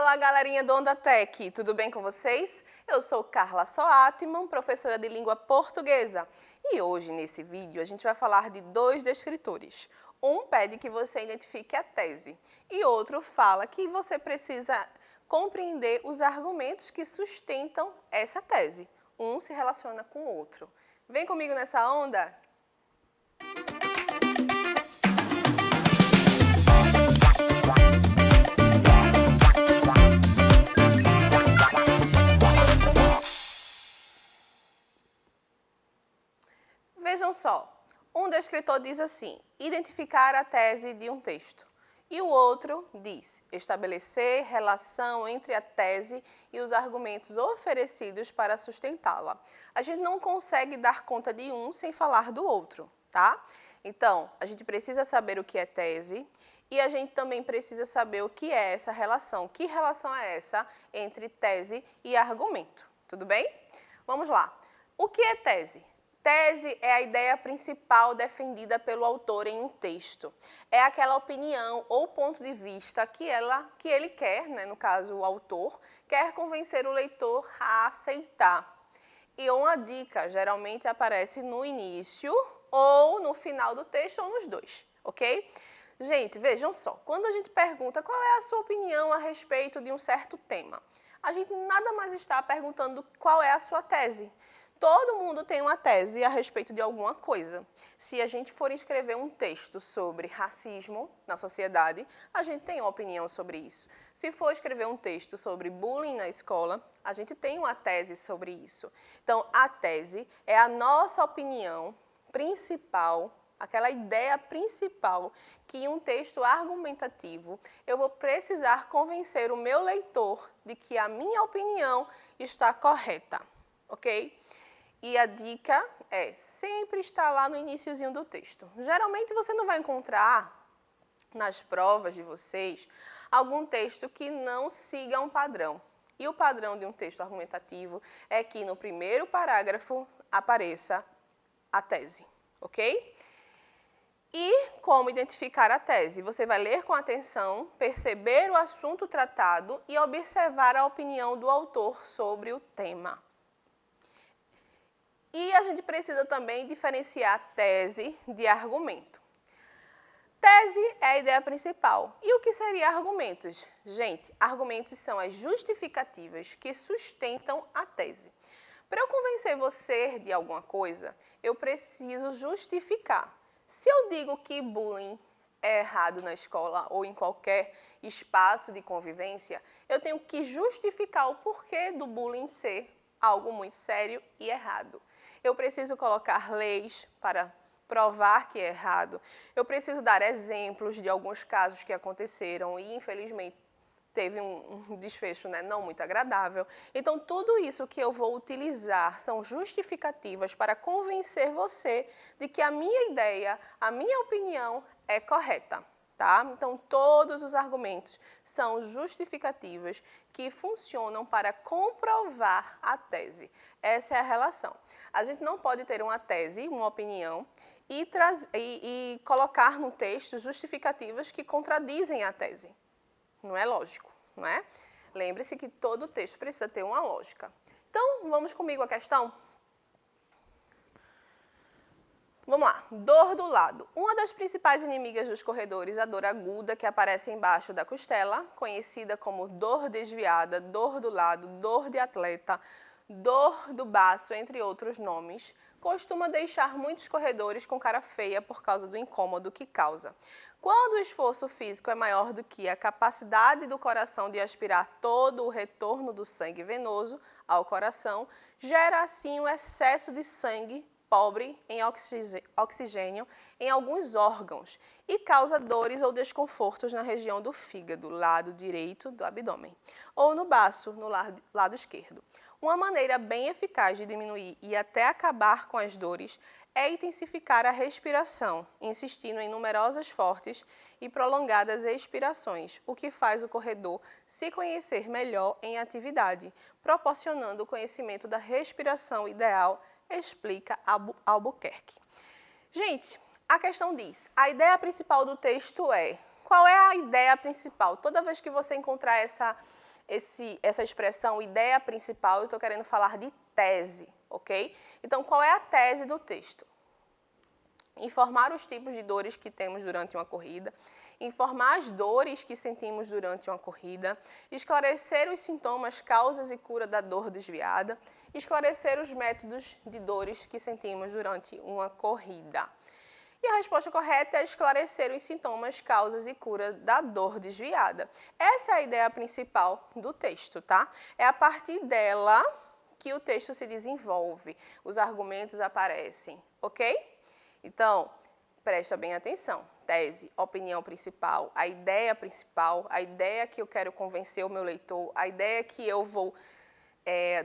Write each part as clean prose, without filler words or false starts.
Olá, galerinha do Onda Tech, tudo bem com vocês? Eu sou Carla Soatman, professora de língua portuguesa. E hoje, nesse vídeo, a gente vai falar de dois descritores. Um pede que você identifique a tese e outro fala que você precisa compreender os argumentos que sustentam essa tese. Um se relaciona com o outro. Vem comigo nessa onda? Vejam só, um descritor diz assim, identificar a tese de um texto. E o outro diz, estabelecer relação entre a tese e os argumentos oferecidos para sustentá-la. A gente não consegue dar conta de um sem falar do outro, tá? Então, a gente precisa saber o que é tese e a gente também precisa saber o que é essa relação. Que relação é essa entre tese e argumento? Tudo bem? Vamos lá. O que é tese? Tese é a ideia principal defendida pelo autor em um texto. É aquela opinião ou ponto de vista que ele quer, no caso o autor, quer convencer o leitor a aceitar. E uma dica geralmente aparece no início ou no final do texto ou nos dois, ok? Gente, vejam só, quando a gente pergunta qual é a sua opinião a respeito de um certo tema, a gente nada mais está perguntando qual é a sua tese. Todo mundo tem uma tese a respeito de alguma coisa. Se a gente for escrever um texto sobre racismo na sociedade, a gente tem uma opinião sobre isso. Se for escrever um texto sobre bullying na escola, a gente tem uma tese sobre isso. Então, a tese é a nossa opinião principal, aquela ideia principal que em um texto argumentativo eu vou precisar convencer o meu leitor de que a minha opinião está correta, ok? E a dica é sempre estar lá no iniciozinho do texto. Geralmente você não vai encontrar nas provas de vocês algum texto que não siga um padrão. E o padrão de um texto argumentativo é que no primeiro parágrafo apareça a tese, ok? E como identificar a tese? Você vai ler com atenção, perceber o assunto tratado e observar a opinião do autor sobre o tema. E a gente precisa também diferenciar tese de argumento. Tese é a ideia principal. E o que seria argumentos? Gente, argumentos são as justificativas que sustentam a tese. Para eu convencer você de alguma coisa, eu preciso justificar. Se eu digo que bullying é errado na escola ou em qualquer espaço de convivência, eu tenho que justificar o porquê do bullying ser algo muito sério e errado. Eu preciso colocar leis para provar que é errado. Eu preciso dar exemplos de alguns casos que aconteceram e, infelizmente, teve um desfecho não muito agradável. Então, tudo isso que eu vou utilizar são justificativas para convencer você de que a minha ideia, a minha opinião é correta. Tá? Então, todos os argumentos são justificativas que funcionam para comprovar a tese. Essa é a relação. A gente não pode ter uma tese, uma opinião, e colocar no texto justificativas que contradizem a tese. Não é lógico, não é? Lembre-se que todo texto precisa ter uma lógica. Então, vamos comigo à questão? Vamos lá, dor do lado. Uma das principais inimigas dos corredores, a dor aguda que aparece embaixo da costela, conhecida como dor desviada, dor do lado, dor de atleta, dor do baço, entre outros nomes, costuma deixar muitos corredores com cara feia por causa do incômodo que causa. Quando o esforço físico é maior do que a capacidade do coração de aspirar todo o retorno do sangue venoso ao coração, gera assim um excesso de sangue pobre em oxigênio em alguns órgãos e causa dores ou desconfortos na região do fígado, lado direito do abdômen, ou no baço, no lado esquerdo. Uma maneira bem eficaz de diminuir e até acabar com as dores é intensificar a respiração, insistindo em numerosas fortes e prolongadas expirações, o que faz o corredor se conhecer melhor em atividade, proporcionando o conhecimento da respiração ideal, explica Albuquerque. Gente, a questão diz, a ideia principal do texto é, qual é a ideia principal? Toda vez que você encontrar essa expressão ideia principal, eu estou querendo falar de tese, ok? Então, qual é a tese do texto? Informar os tipos de dores que temos durante uma corrida, informar as dores que sentimos durante uma corrida, esclarecer os sintomas, causas e cura da dor desviada, esclarecer os métodos de dores que sentimos durante uma corrida. E a resposta correta é esclarecer os sintomas, causas e cura da dor desviada. Essa é a ideia principal do texto, tá? É a partir dela que o texto se desenvolve, os argumentos aparecem, ok? Então, presta bem atenção. Tese, opinião principal, a ideia que eu quero convencer o meu leitor, a ideia que eu vou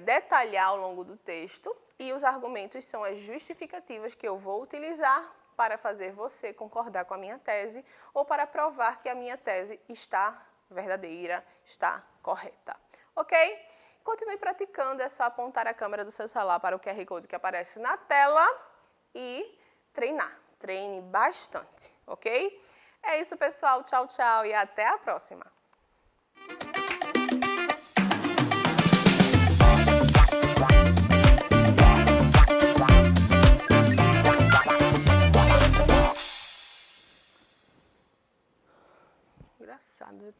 detalhar ao longo do texto, e os argumentos são as justificativas que eu vou utilizar para fazer você concordar com a minha tese ou para provar que a minha tese está verdadeira, está correta. Ok? Continue praticando, é só apontar a câmera do seu celular para o QR Code que aparece na tela e treinar. Treine bastante, ok? É isso, pessoal. Tchau, tchau e até a próxima. Engraçado.